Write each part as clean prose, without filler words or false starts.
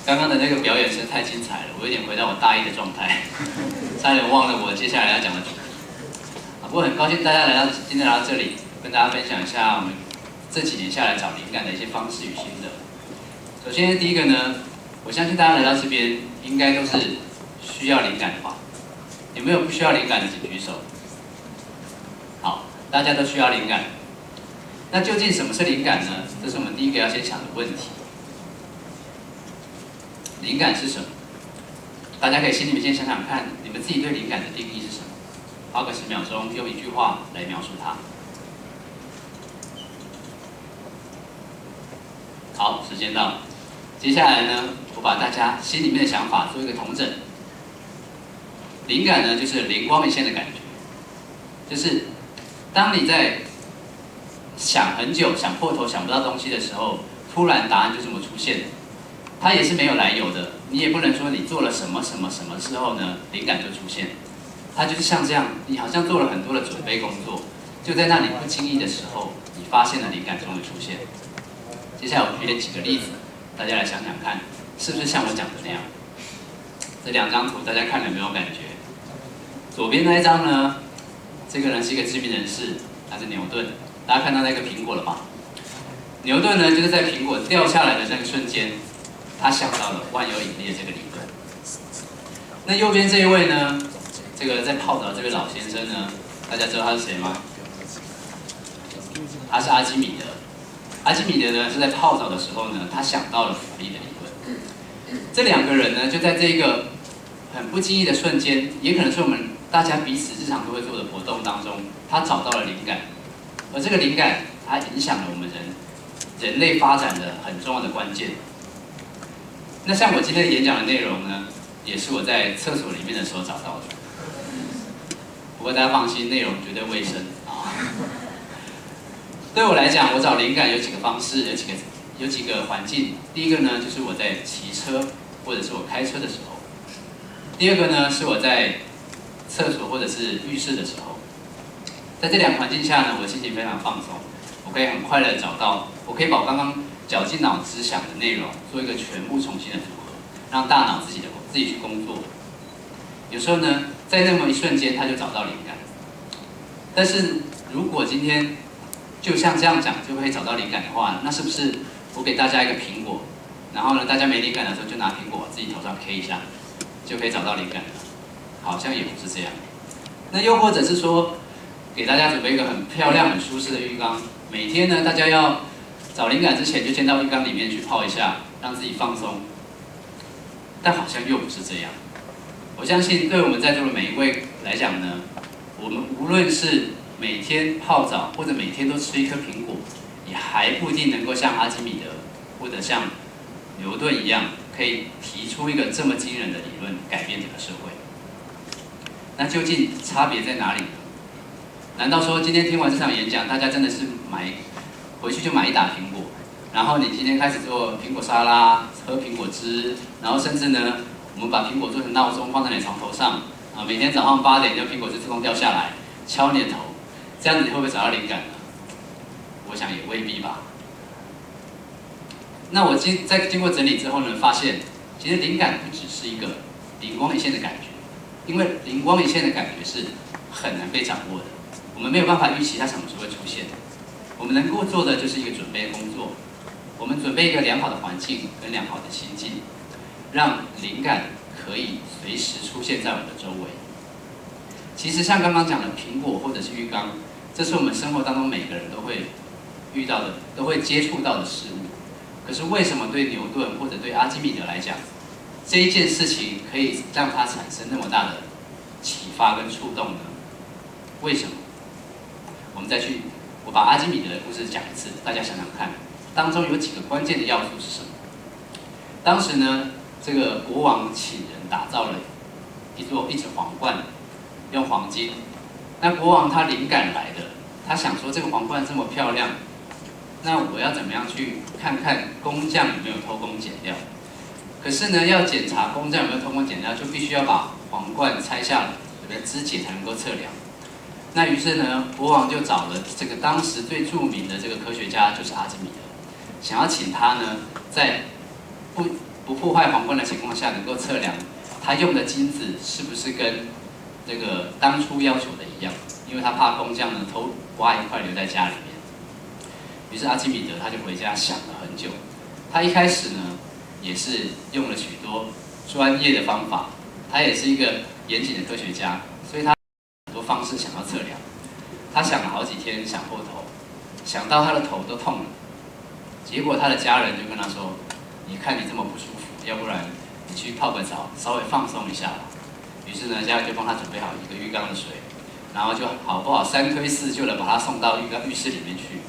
刚刚的那个表演实在太精彩了，我有点回到我大一的状态，差点忘了我接下来要讲的主题。不过很高兴大家今天来到这里，跟大家分享一下我们这几年下来找灵感的一些方式与心得。首先第一个呢，我相信大家来到这边应该都是需要灵感的吧？有没有不需要灵感的请举手？好，大家都需要灵感。那究竟什么是灵感呢？这是我们第一个要先想的问题。灵感是什么？大家可以心里面先想想看，你们自己对灵感的定义是什么？花个10秒钟，用一句话来描述它。好，时间到了。接下来呢，我把大家心里面的想法做一个统整。灵感呢，就是灵光一现的感觉，就是当你在想很久、想破头、想不到东西的时候，突然答案就这么出现了。它也是没有来由的，你也不能说你做了什么什么什么之后呢，灵感就出现。它就是像这样，你好像做了很多的准备工作，就在那里不经意的时候，你发现了灵感终于出现。接下来我举几个例子，大家来想想看，是不是像我讲的那样？这2张图大家看了有没有感觉？左边那一张呢，这个人是一个知名人士，他是牛顿。大家看到那个苹果了吧？牛顿呢，就是在苹果掉下来的那个瞬间，他想到了万有引力的这个理论。那右边这一位呢，这个在泡澡这位老先生呢，大家知道他是谁吗？他是阿基米德。阿基米德呢是在泡澡的时候呢，他想到了浮力的理论。这2个人呢，就在这个很不经意的瞬间，也可能是我们大家彼此日常都会做的活动当中，他找到了灵感。而这个灵感，它影响了我们人类发展的很重要的关键。那像我今天演讲的内容呢，也是我在厕所里面的时候找到的。不过大家放心，内容绝对卫生啊。对我来讲，我找灵感有几个方式，有几个环境。第一个呢，就是我在骑车或者是我开车的时候；第二个呢，是我在厕所或者是浴室的时候。在这2个环境下呢，我的心情非常放松，我可以很快的找到，我可以把我刚刚绞尽脑汁想的内容做一个全部重新的组合，让大脑自己去工作。有时候呢，在那么一瞬间，他就找到灵感。但是如果今天就像这样讲就可以找到灵感的话，那是不是我给大家一个苹果，然后呢，大家没灵感的时候就拿苹果自己头上 K 一下，就可以找到灵感了？好像也不是这样。那又或者是说，给大家准备一个很漂亮、很舒适的浴缸，每天呢，大家要找灵感之前就先到浴缸里面去泡一下，让自己放松。但好像又不是这样。我相信对我们在座的每一位来讲呢，我们无论是每天泡澡，或者每天都吃一颗苹果，也还不一定能够像阿基米德或者像牛顿一样，可以提出一个这么惊人的理论，改变整个社会。那究竟差别在哪里呢？难道说今天听完这场演讲，大家真的是回去就买一打苹果，然后你今天开始做苹果沙拉，喝苹果汁，然后甚至呢，我们把苹果做成闹钟放在你床头上，啊，每天早上8点，就苹果就自动掉下来，敲你的头，这样子你会不会找到灵感呢？我想也未必吧。那我在经过整理之后呢，发现其实灵感不只是一个灵光一现的感觉，因为灵光一现的感觉是很难被掌握的。我们没有办法预期它什么时候会出现，我们能够做的就是一个准备工作，我们准备一个良好的环境跟良好的心境，让灵感可以随时出现在我们的周围。其实像刚刚讲的苹果或者是浴缸，这是我们生活当中每个人都会遇到的、都会接触到的事物。可是为什么对牛顿或者对阿基米德来讲，这一件事情可以让它产生那么大的启发跟触动呢？为什么？我把阿基米德的故事讲一次，大家想想看，当中有几个关键的要素是什么？当时呢，这个国王请人打造了一只皇冠，用黄金。那国王他灵感来的，他想说这个皇冠这么漂亮，那我要怎么样去看看工匠有没有偷工减料？可是呢，要检查工匠有没有偷工减料，就必须要把皇冠拆下来，对不对？肢解才能够测量。那于是呢，国王就找了这个当时最著名的这个科学家，就是阿基米德，想要请他呢，在不破坏皇冠的情况下，能够测量他用的金子是不是跟这个当初要求的一样，因为他怕工匠呢偷挖一块留在家里面。于是阿基米德他就回家想了很久，他一开始呢也是用了许多专业的方法，他也是一个严谨的科学家，所以他很多方式想要测量。他想了好几天，想破头，想到他的头都痛了。结果他的家人就跟他说：“你看你这么不舒服，要不然你去泡个澡，稍微放松一下吧。”于是呢，家人就帮他准备好一个浴缸的水，然后就好不好3推4就的把他送到浴室里面去。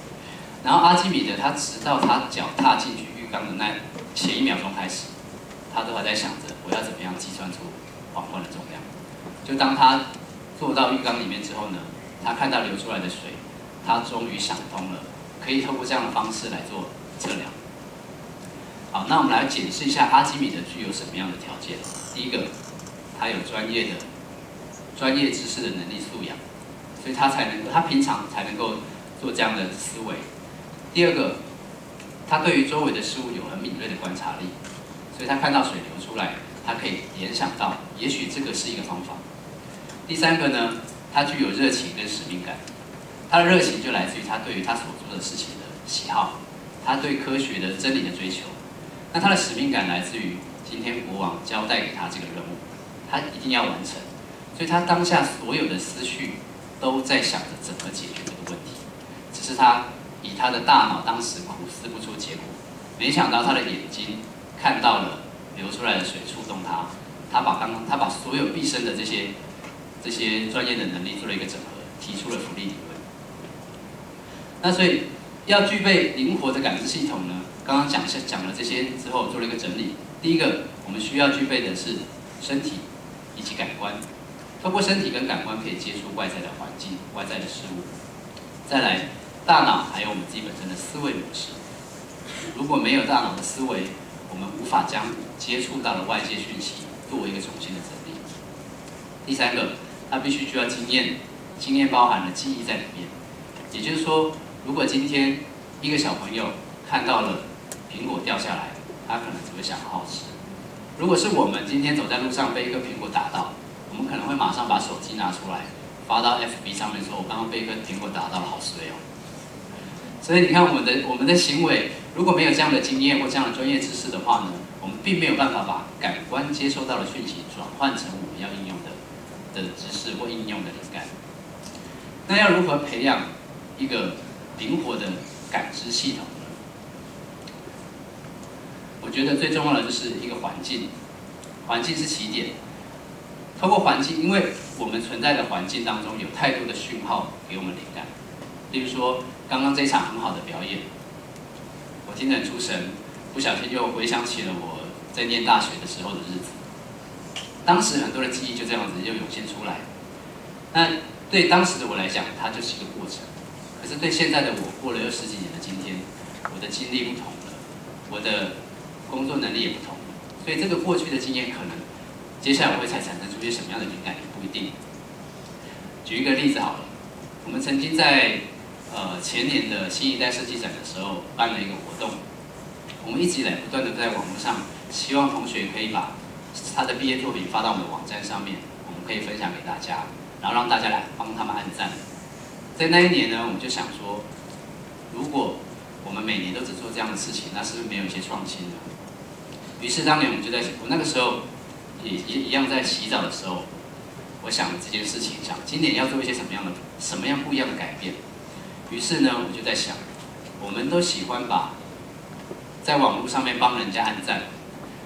然后阿基米德他直到他脚踏进去浴缸的那前1秒钟开始，他都还在想着我要怎么样计算出皇冠的重量。就当他坐到浴缸里面之后呢，他看到流出来的水，他终于想通了，可以透过这样的方式来做测量。好，那我们来检视一下阿基米德具有什么样的条件。第一个，他有专业知识的能力素养，所以他平常才能够做这样的思维。第二个，他对于周围的事物有很敏锐的观察力，所以他看到水流出来，他可以联想到，也许这个是一个方法。第三个呢，他具有热情跟使命感，他的热情就来自于他对于他所做的事情的喜好，他对科学的真理的追求。那他的使命感来自于今天国王交代给他这个任务，他一定要完成，所以他当下所有的思绪都在想着怎么解决这个问题，只是他以他的大脑当时苦思不出结果，没想到他的眼睛看到了流出来的水触动他，他把所有毕生的这些专业的能力做了一个整合，提出了浮力理论。那所以要具备灵活的感知系统呢，刚刚讲了这些之后，做了一个整理。第一个，我们需要具备的是身体以及感官，透过身体跟感官可以接触外在的环境、外在的事物。再来，大脑还有我们自己本身的思维模式。如果没有大脑的思维，我们无法将接触到的外界讯息做一个重新的整理。第三个，它必须需要经验，经验包含了记忆在里面。也就是说，如果今天一个小朋友看到了苹果掉下来，他可能只会想好好吃。如果是我们今天走在路上被一颗苹果打到，我们可能会马上把手机拿出来发到 FB 上面说：“我刚刚被一颗苹果打到了，好衰哦。”所以你看，我们的行为如果没有这样的经验或这样的专业知识的话呢，我们并没有办法把感官接收到的讯息转换成我们要应用的知识或应用的灵感。那要如何培养一个灵活的感知系统呢？我觉得最重要的就是一个环境，环境是起点。透过环境，因为我们存在的环境当中有太多的讯号给我们灵感。例如说，刚刚这一场很好的表演，我听得很出神，不小心又回想起了我在念大学的时候的日子。当时很多的记忆就这样子又涌现出来。那对当时的我来讲，它就是一个过程。可是对现在的我，过了又10几年的今天，我的经历不同了，我的工作能力也不同了，所以这个过去的经验可能接下来我会才产生出些什么样的灵感也不一定。举一个例子好了，我们曾经在前年的新一代设计展的时候办了一个活动，我们一直以来不断的在网络上希望同学可以把他的毕业作品发到我们的网站上面，我们可以分享给大家，然后让大家来帮他们按赞。在那一年呢，我们就想说，如果我们每年都只做这样的事情，那是不是没有一些创新呢？于是当年我们就我那个时候也一样在洗澡的时候，我想了这件事情，想今年要做一些什么样不一样的改变。于是呢，我就在想，我们都喜欢在网络上面帮人家按赞。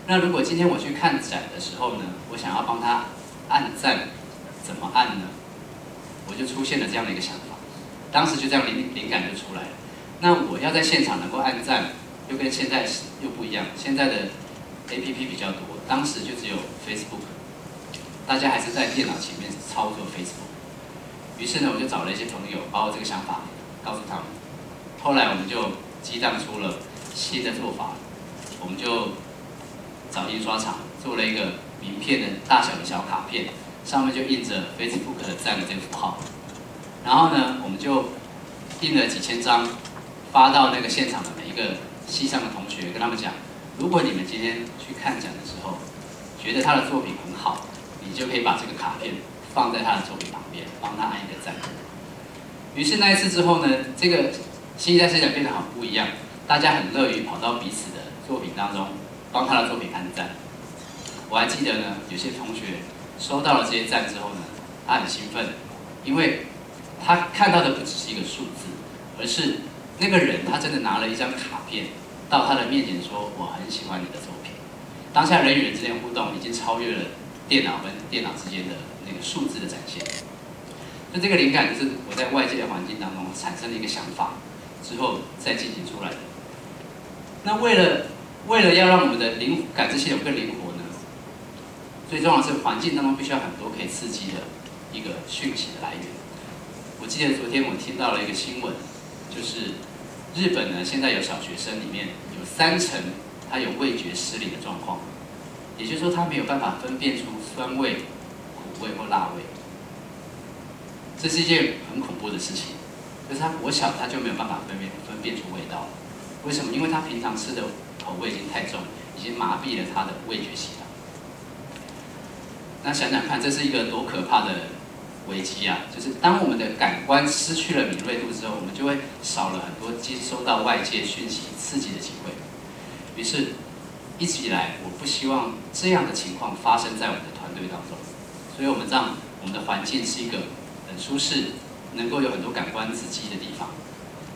那如果今天我去看展的时候呢，我想要帮他按赞，怎么按呢？我就出现了这样的一个想法，当时就这样灵感就出来了。那我要在现场能够按赞，又跟现在又不一样。现在的 APP 比较多，当时就只有 Facebook， 大家还是在电脑前面操作 Facebook。于是呢，我就找了一些朋友，把我这个想法告诉他们。后来我们就激荡出了新的做法，我们就找印刷厂做了一个名片的大小的小卡片，上面就印着 Facebook 的赞的这个符号。然后呢，我们就印了几千张，发到那个现场的每一个系上的同学，跟他们讲，如果你们今天去看展的时候，觉得他的作品很好，你就可以把这个卡片放在他的作品旁边，帮他按一个赞。于是那一次之后呢，这个新一代设计展变得很不一样，大家很乐于跑到彼此的作品当中，帮他的作品按赞。我还记得呢，有些同学收到了这些赞之后呢，他很兴奋，因为他看到的不只是一个数字，而是那个人他真的拿了一张卡片到他的面前说：“我很喜欢你的作品。”当下人与人之间的互动已经超越了电脑跟电脑之间的那个数字的展现。所以这个灵感就是我在外界的环境当中产生的一个想法之后再进行出来的。那为了要让我们的感知系统更灵活呢，最重要的是环境当中必须要很多可以刺激的一个讯息的来源。我记得昨天我听到了一个新闻，就是日本呢现在有小学生里面有30%他有味觉失灵的状况，也就是说他没有办法分辨出酸味、苦味或辣味。这是一件很恐怖的事情，就是他国小他就没有办法分辨出味道。为什么？因为他平常吃的口味已经太重，已经麻痹了他的味觉系统。那想想看，这是一个多可怕的危机啊！就是当我们的感官失去了敏锐度之后，我们就会少了很多接收到外界讯息刺激的机会。于是，一直以来，我不希望这样的情况发生在我们的团队当中，所以我们让我们的环境是一个很舒适，能够有很多感官刺激的地方。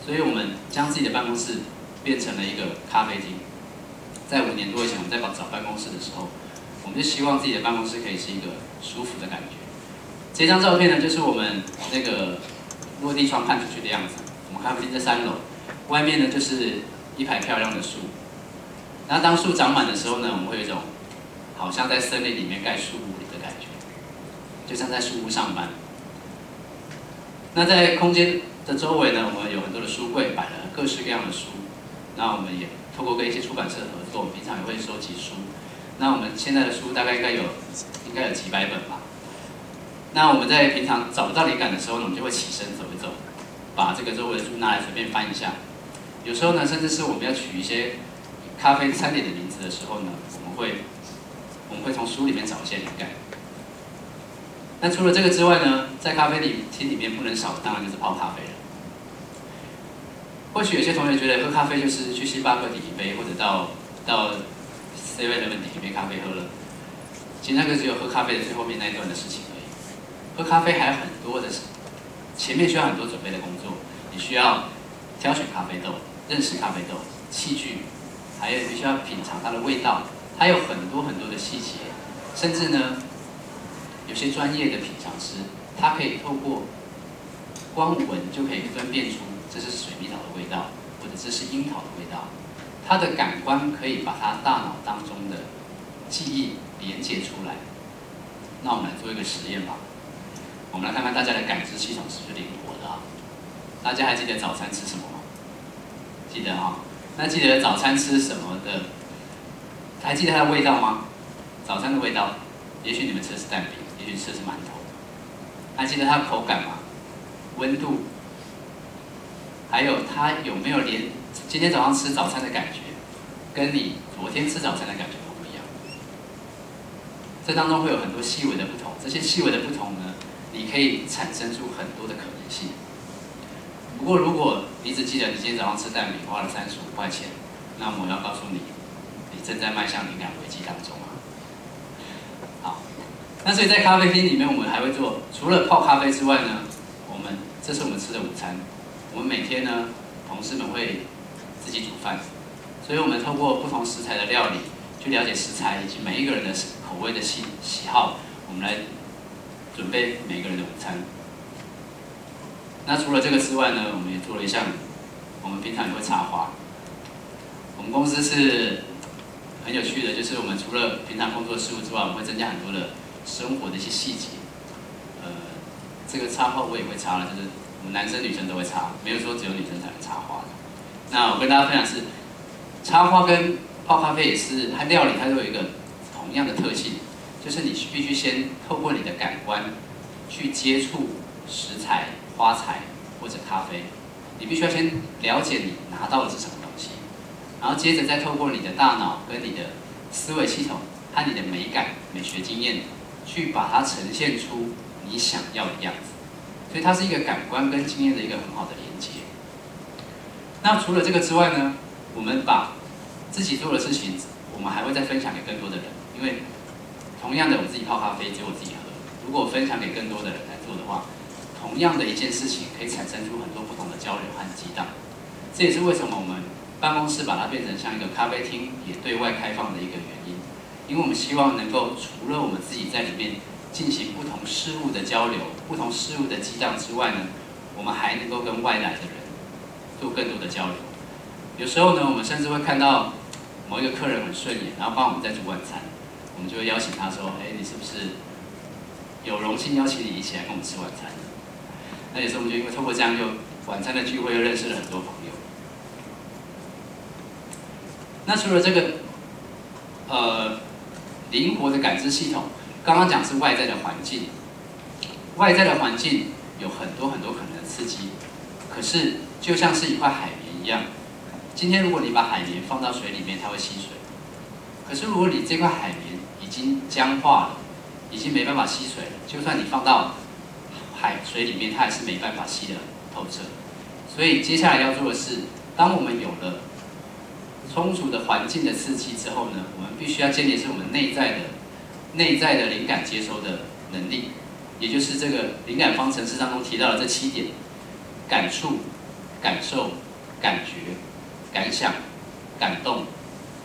所以我们将自己的办公室变成了一个咖啡厅。在5年多以前，我们在找办公室的时候，我们就希望自己的办公室可以是一个舒服的感觉。这张照片呢，就是我们那个落地窗看出去的样子。我们咖啡厅在3楼，外面呢就是一排漂亮的树。那当树长满的时候呢，我们会有一种好像在森林里面盖树屋里的感觉，就像在树屋上班。那在空间的周围呢，我们有很多的书柜，摆了各式各样的书。那我们也透过跟一些出版社合作，我们平常也会收集书。那我们现在的书大概应该有几百本吧。那我们在平常找不到灵感的时候呢，我们就会起身走一走，把这个周围的书拿来随便翻一下。有时候呢，甚至是我们要取一些咖啡餐点的名字的时候呢，我们会从书里面找一些灵感。那除了这个之外呢，在咖啡厅里面不能少的当然就是泡咖啡了。或许有些同学觉得喝咖啡就是去星巴克点一杯，或者到 7-Eleven 点一杯咖啡喝了。其实那个只有喝咖啡的最后面那一段的事情而已。喝咖啡还有很多的，前面需要很多准备的工作，你需要挑选咖啡豆、认识咖啡豆、器具，还有你必须要品尝它的味道，还有很多很多的细节，甚至呢，有些专业的品尝师，他可以透过光闻就可以分辨出这是水蜜桃的味道，或者这是樱桃的味道。他的感官可以把他大脑当中的记忆连接出来。那我们来做一个实验吧。我们来看看大家的感知系统是不是灵活的啊？大家还记得早餐吃什么吗？记得哈。那记得早餐吃什么的？还记得它的味道吗？早餐的味道，也许你们吃的是蛋饼，也许吃的是馒头。还记得它的口感吗？温度，还有它有没有连今天早上吃早餐的感觉，跟你昨天吃早餐的感觉都不一样。这当中会有很多细微的不同，这些细微的不同呢，你可以产生出很多的可能性。不过如果你只记得你今天早上吃蛋饼花了35块钱，那么我要告诉你，你正在迈向灵感危机当中啊。好，那所以在咖啡厅里面，我们还会做，除了泡咖啡之外呢，这是我们吃的午餐。我们每天呢，同事们会自己煮饭，所以我们透过不同食材的料理，去了解食材以及每一个人的口味的喜好，我们来准备每个人的午餐。那除了这个之外呢，我们也做了一项，我们平常也会插花。我们公司是很有趣的，就是我们除了平常工作事务之外，我们会增加很多的生活的一些细节。这个插花我也会插了，就是我们男生女生都会插，没有说只有女生才能插花的。那我跟大家分享是，插花跟泡咖啡也是，它料理它都有一个同样的特性，就是你必须先透过你的感官去接触食材、花材或者咖啡，你必须要先了解你拿到的是什么东西，然后接着再透过你的大脑跟你的思维系统和你的美感、美学经验，去把它呈现出你想要的样子。所以它是一个感官跟经验的一个很好的连接。那除了这个之外呢，我们把自己做的事情，我们还会再分享给更多的人。因为同样的，我自己泡咖啡只有我自己喝，如果我分享给更多的人来做的话，同样的一件事情可以产生出很多不同的交流和激荡。这也是为什么我们办公室把它变成像一个咖啡厅，也对外开放的一个原因。因为我们希望能够除了我们自己在里面进行不同事物的交流、不同事物的激荡之外呢，我们还能够跟外来的人做更多的交流。有时候呢，我们甚至会看到某一个客人很顺眼，然后帮我们在煮晚餐，我们就会邀请他说：“哎，你是不是有荣幸邀请你一起来跟我们吃晚餐？”那有时候我们就因为透过这样，就晚餐的聚会又认识了很多朋友。那除了这个，灵活的感知系统，刚刚讲是外在的环境，外在的环境有很多很多可能的刺激，可是就像是一块海绵一样，今天如果你把海绵放到水里面，它会吸水，可是如果你这块海绵已经僵化了，已经没办法吸水了，就算你放到水里面，它还是没办法吸得透彻。所以接下来要做的是，当我们有了充足的环境的刺激之后呢，我们必须要建立是我们内在的灵感接收的能力，也就是这个灵感方程式当中提到的这7点：感触、感受、感觉、感想、感动、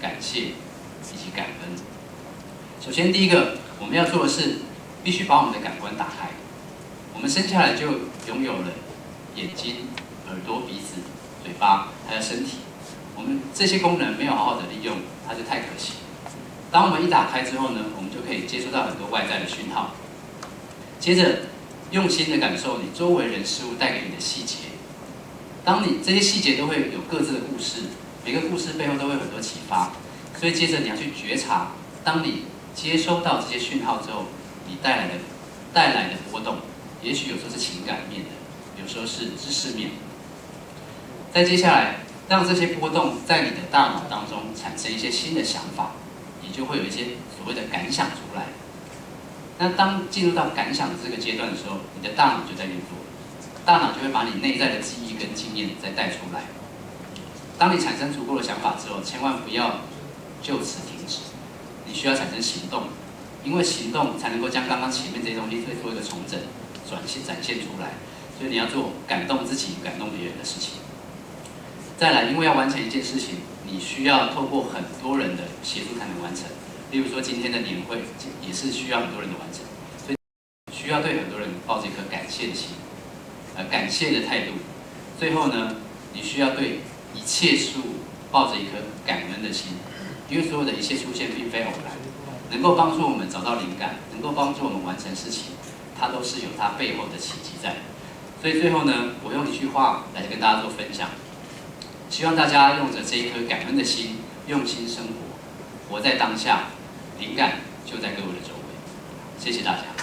感谢以及感恩。首先第一个我们要做的是，必须把我们的感官打开。我们生下来就拥有了眼睛、耳朵、鼻子、嘴巴，还有身体。我们这些功能没有好好的利用，它就太可惜。当我们一打开之后呢，我们就可以接触到很多外在的讯号。接着，用心的感受你周围人事物带给你的细节。当你这些细节都会有各自的故事，每个故事背后都会有很多启发。所以接着你要去觉察，当你接收到这些讯号之后，你带来的波动，也许有时候是情感面的，有时候是知识面。再接下来，让这些波动在你的大脑当中产生一些新的想法，你就会有一些所谓的感想出来。那当进入到感想的这个阶段的时候，你的大脑就在运作，大脑就会把你内在的记忆跟经验再带出来。当你产生足够的想法之后，千万不要就此停止，你需要产生行动，因为行动才能够将刚刚前面这些东西再做一个重整、展现出来。所以你要做感动自己、感动别人的事情。再来，因为要完成一件事情，你需要透过很多人的协助才能完成。例如说，今天的年会也是需要很多人的完成，所以需要对很多人抱着一颗感谢的心，感谢的态度。最后呢，你需要对一切事物抱着一颗感恩的心，因为所有的一切出现并非偶然，能够帮助我们找到灵感，能够帮助我们完成事情，它都是有它背后的奇迹在。所以最后呢，我用一句话来跟大家做分享。希望大家用着这一颗感恩的心，用心生活，活在当下，灵感就在各位的周围。谢谢大家。